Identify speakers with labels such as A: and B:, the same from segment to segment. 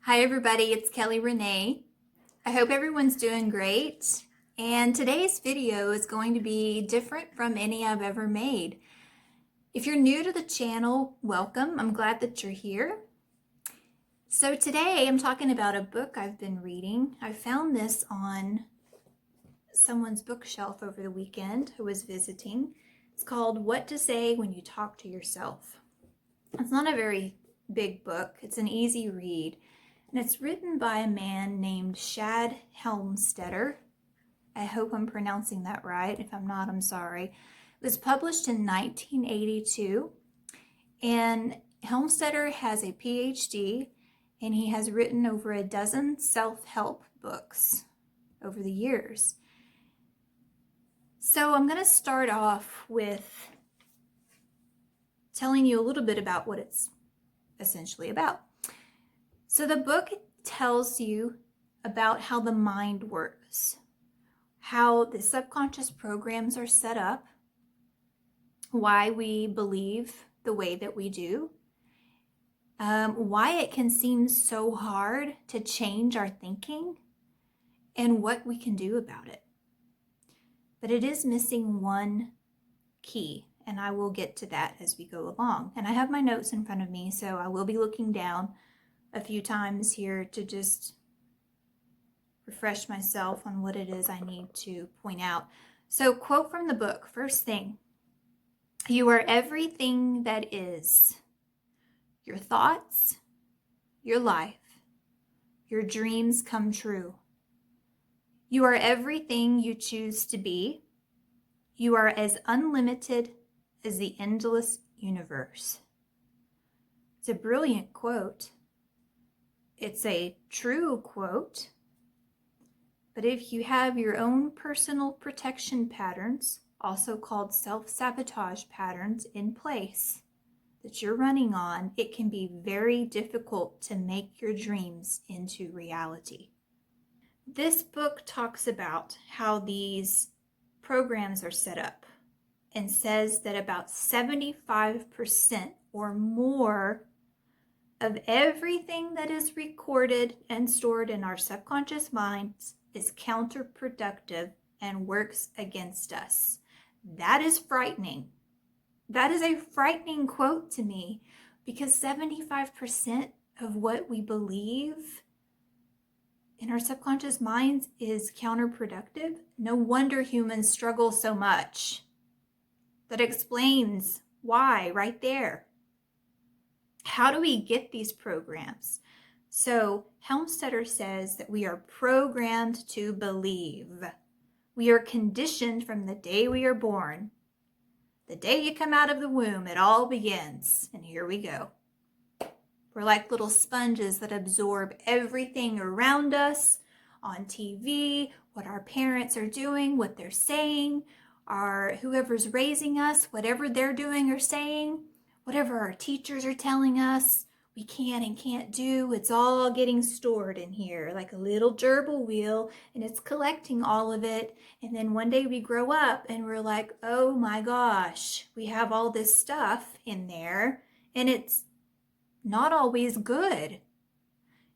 A: Hi everybody, it's Kelly Renee. I hope everyone's doing great. And today's video is going to be different from any I've ever made. If you're new to the channel, welcome. I'm glad that you're here. So today I'm talking about a book I've been reading. I found this on someone's bookshelf over the weekend who was visiting. It's called What to Say When You Talk to Yourself. It's not a very big book. It's an easy read. And it's written by a man named Shad Helmstetter. I hope I'm pronouncing that right. If I'm not, I'm sorry. It was published in 1982. And Helmstetter has a PhD, and he has written over a dozen self-help books over the years. So I'm going to start off with telling you a little bit about what it's essentially about. So the book tells you about how the mind works, how the subconscious programs are set up, why we believe the way that we do, why it can seem so hard to change our thinking, and what we can do about it. But it is missing one key, and I will get to that as we go along. And I have my notes in front of me, so I will be looking down a few times here to just refresh myself on what it is I need to point out. So, quote from the book, first thing: you are everything that is. Your thoughts, your life, your dreams come true. You are everything you choose to be. You are as unlimited as the endless universe. It's a brilliant quote. It's a true quote. But if you have your own personal protection patterns, also called self-sabotage patterns, in place that you're running on, it can be very difficult to make your dreams into reality. This book talks about how these programs are set up and says that about 75% or more of everything that is recorded and stored in our subconscious minds is counterproductive and works against us. That is frightening. That is a frightening quote to me, because 75% of what we believe in our subconscious minds is counterproductive. No wonder humans struggle so much. That explains why right there. How do we get these programs? So Helmstetter says that we are programmed to believe. We are conditioned from the day we are born. The day you come out of the womb, it all begins. And here we go. We're like little sponges that absorb everything around us on TV, what our parents are doing, what they're saying, whoever's raising us, whatever they're doing or saying. Whatever our teachers are telling us we can and can't do, it's all getting stored in here like a little gerbil wheel, and it's collecting all of it. And then one day we grow up and we're like, oh my gosh, we have all this stuff in there, and it's not always good.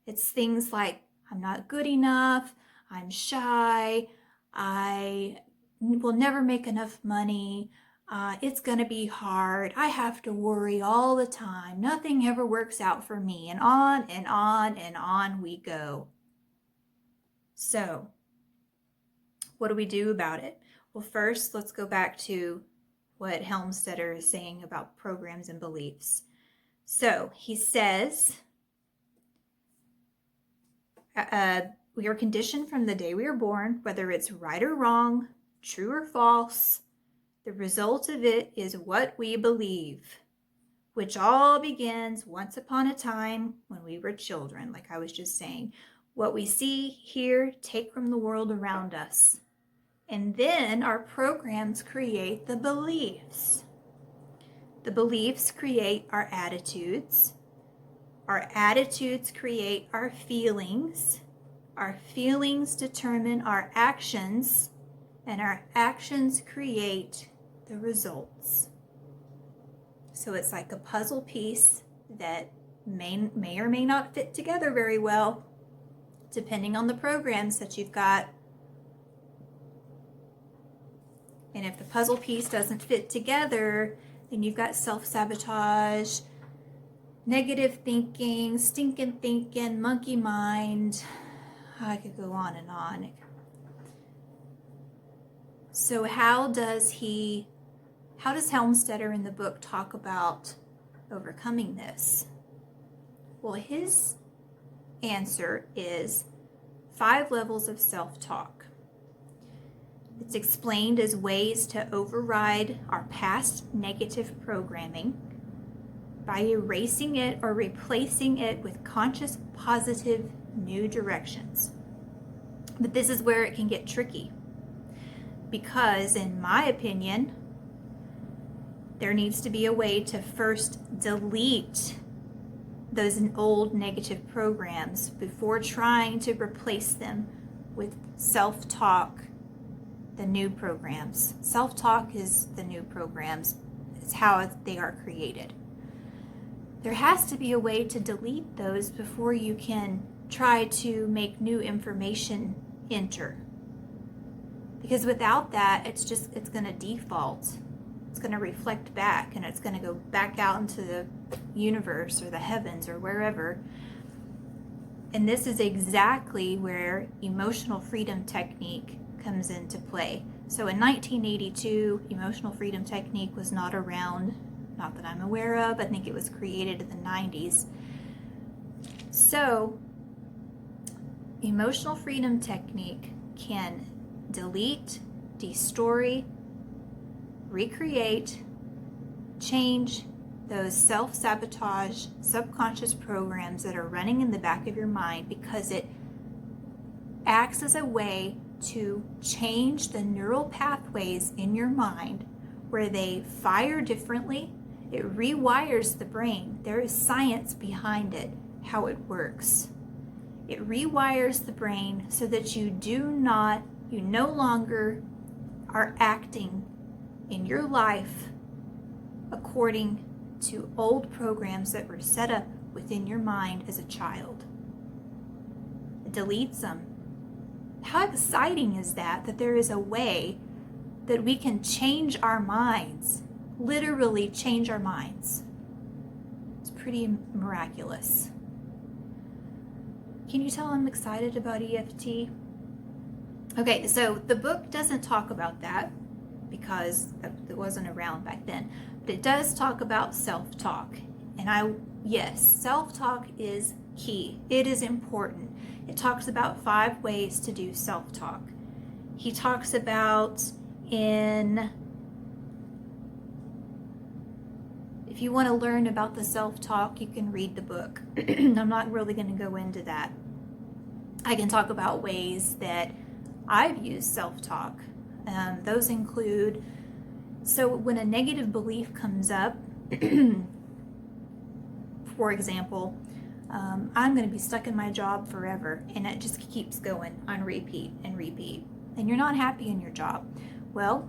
A: It's things like, I'm not good enough, I'm shy, I will never make enough money, it's going to be hard, I have to worry all the time, nothing ever works out for me, and on and on and on we go. So, what do we do about it? Well, first, let's go back to what Helmstetter is saying about programs and beliefs. So, he says, we are conditioned from the day we are born, whether it's right or wrong, true or false. The result of it is what we believe, which all begins once upon a time when we were children, like I was just saying. What we see, hear, take from the world around us. And then our programs create the beliefs. The beliefs create our attitudes. Our attitudes create our feelings. Our feelings determine our actions. And our actions create the results. So it's like a puzzle piece that may or may not fit together very well, depending on the programs that you've got. And if the puzzle piece doesn't fit together, then you've got self-sabotage, negative thinking, stinking thinking, monkey mind. I could go on and on. So how does Helmstetter in the book talk about overcoming this? Well, his answer is 5 levels of self-talk. It's explained as ways to override our past negative programming by erasing it or replacing it with conscious, positive, new directions. But this is where it can get tricky, because in my opinion, there needs to be a way to first delete those old negative programs before trying to replace them with self-talk, the new programs. Self-talk is the new programs. It's how they are created. There has to be a way to delete those before you can try to make new information enter. Because without that, it's going to default. It's going to reflect back, and it's going to go back out into the universe or the heavens or wherever. And this is exactly where emotional freedom technique comes into play. So in 1982, emotional freedom technique was not around, not that I'm aware of. I think it was created in the 90s. So emotional freedom technique can delete, destory, recreate, change those self-sabotage, subconscious programs that are running in the back of your mind, because it acts as a way to change the neural pathways in your mind where they fire differently. It rewires the brain. There is science behind it, how it works. It rewires the brain so that you no longer are acting in your life according to old programs that were set up within your mind as a child. It deletes them. How exciting is that there is a way that we can change our minds, literally change our minds. It's pretty miraculous. Can you tell I'm excited about EFT? Okay, so the book doesn't talk about that because it wasn't around back then, but it does talk about self-talk. And yes, self-talk is key. It is important. It talks about 5 ways to do self-talk. He talks about if you want to learn about the self-talk, you can read the book. I'm not really going to go into that. I can talk about ways that I've used self-talk. Those include, so when a negative belief comes up, for example, I'm going to be stuck in my job forever, and it just keeps going on repeat and repeat, and you're not happy in your job. Well,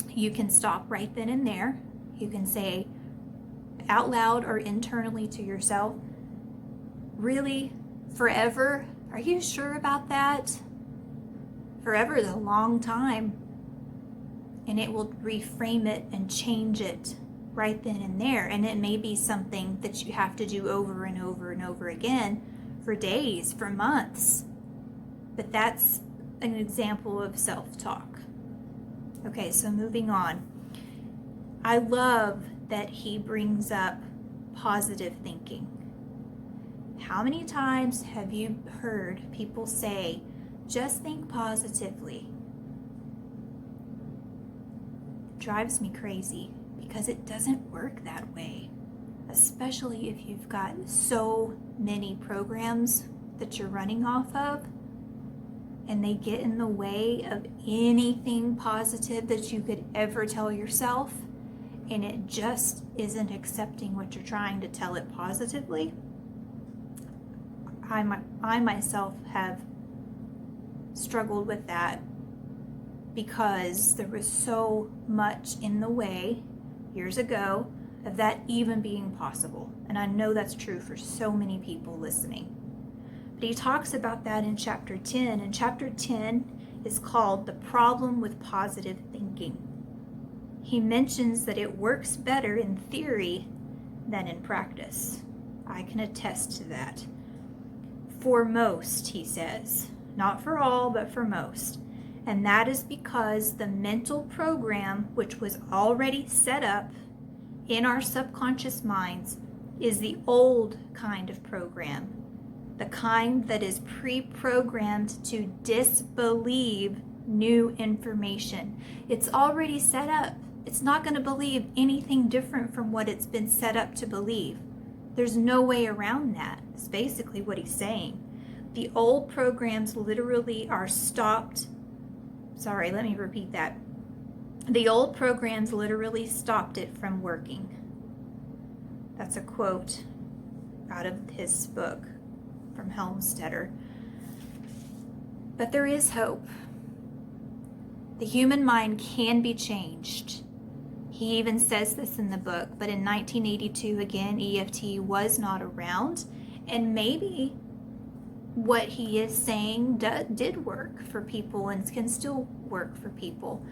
A: you can stop right then and there. You can say out loud or internally to yourself, really, forever? Are you sure about that? Forever is a long time. And it will reframe it and change it right then and there. And it may be something that you have to do over and over and over again for days, for months. But that's an example of self-talk. Okay, so moving on. I love that he brings up positive thinking. How many times have you heard people say, just think positively? It drives me crazy because it doesn't work that way, especially if you've got so many programs that you're running off of and they get in the way of anything positive that you could ever tell yourself, and it just isn't accepting what you're trying to tell it positively. I myself have struggled with that because there was so much in the way years ago of that even being possible. And I know that's true for so many people listening. But he talks about that in chapter 10, and chapter 10 is called The Problem with Positive Thinking. He mentions that it works better in theory than in practice. I can attest to that. For most, he says, not for all, but for most. And that is because the mental program, which was already set up in our subconscious minds, is the old kind of program, the kind that is pre-programmed to disbelieve new information. It's already set up. It's not going to believe anything different from what it's been set up to believe. There's no way around that. It's basically what he's saying. The old programs literally are stopped. Sorry, let me repeat that. The old programs literally stopped it from working. That's a quote out of his book from Helmstetter. But there is hope. The human mind can be changed. He even says this in the book, but in 1982, again, EFT was not around, and maybe what he is saying did work for people and can still work for people.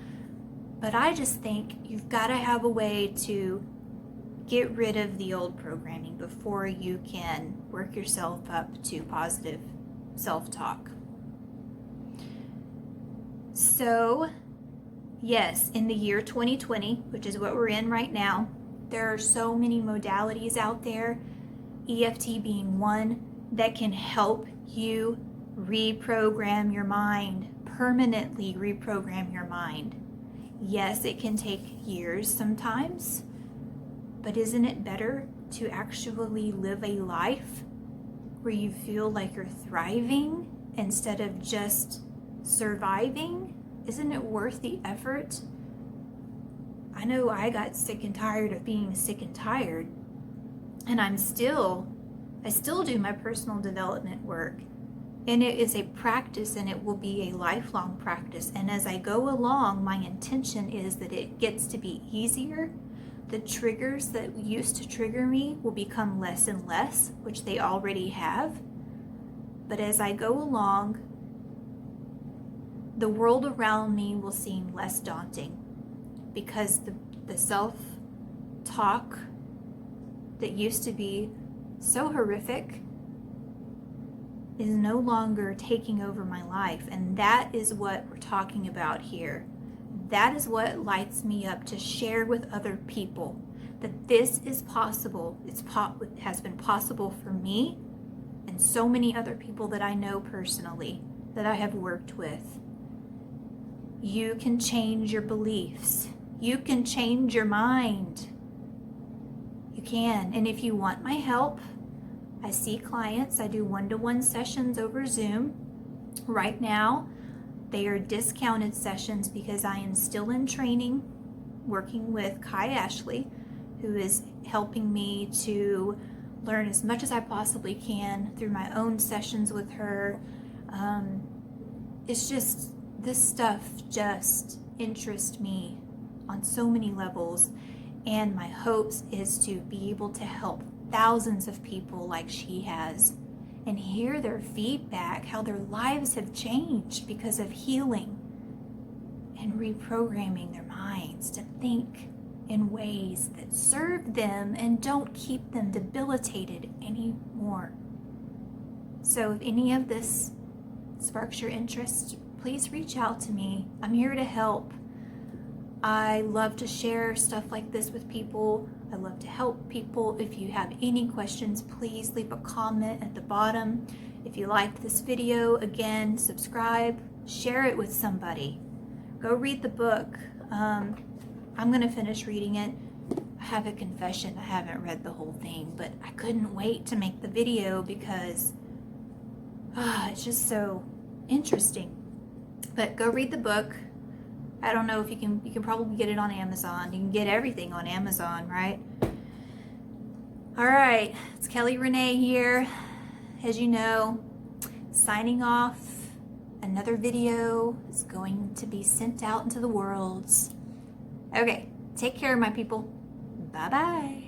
A: But I just think you've got to have a way to get rid of the old programming before you can work yourself up to positive self-talk. So, yes, in the year 2020, which is what we're in right now, there are so many modalities out there, EFT being one, that can help you reprogram your mind, permanently reprogram your mind. Yes, it can take years sometimes, but isn't it better to actually live a life where you feel like you're thriving instead of just surviving? Isn't it worth the effort? I know I got sick and tired of being sick and tired, and I still do my personal development work, and it is a practice, and it will be a lifelong practice. And as I go along, my intention is that it gets to be easier. The triggers that used to trigger me will become less and less, which they already have. But as I go along, the world around me will seem less daunting, because the self-talk that used to be so horrific is no longer taking over my life. And that is what we're talking about here. That is what lights me up to share with other people, that this is possible. It has been possible for me and so many other people that I know personally, that I have worked with. You can change your beliefs. You can change your mind. You can. And if you want my help, I see clients. I do one-to-one sessions over Zoom. Right now, they are discounted sessions because I am still in training, working with Kai Ashley, who is helping me to learn as much as I possibly can through my own sessions with her. It's just, this stuff just interests me on so many levels, and my hopes is to be able to help thousands of people like she has, and hear their feedback, how their lives have changed because of healing and reprogramming their minds to think in ways that serve them and don't keep them debilitated anymore. So if any of this sparks your interest, please reach out to me. I'm here to help. I love to share stuff like this with people. I love to help people. If you have any questions, please leave a comment at the bottom. If you liked this video, again, subscribe, share it with somebody. Go read the book. I'm gonna finish reading it. I have a confession, I haven't read the whole thing, but I couldn't wait to make the video because it's just so interesting. But go read the book. I don't know if you can probably get it on Amazon. You can get everything on Amazon, right? All right, it's Kelly Renee here. As you know, signing off. Another video is going to be sent out into the world. Okay, take care, my people. Bye-bye.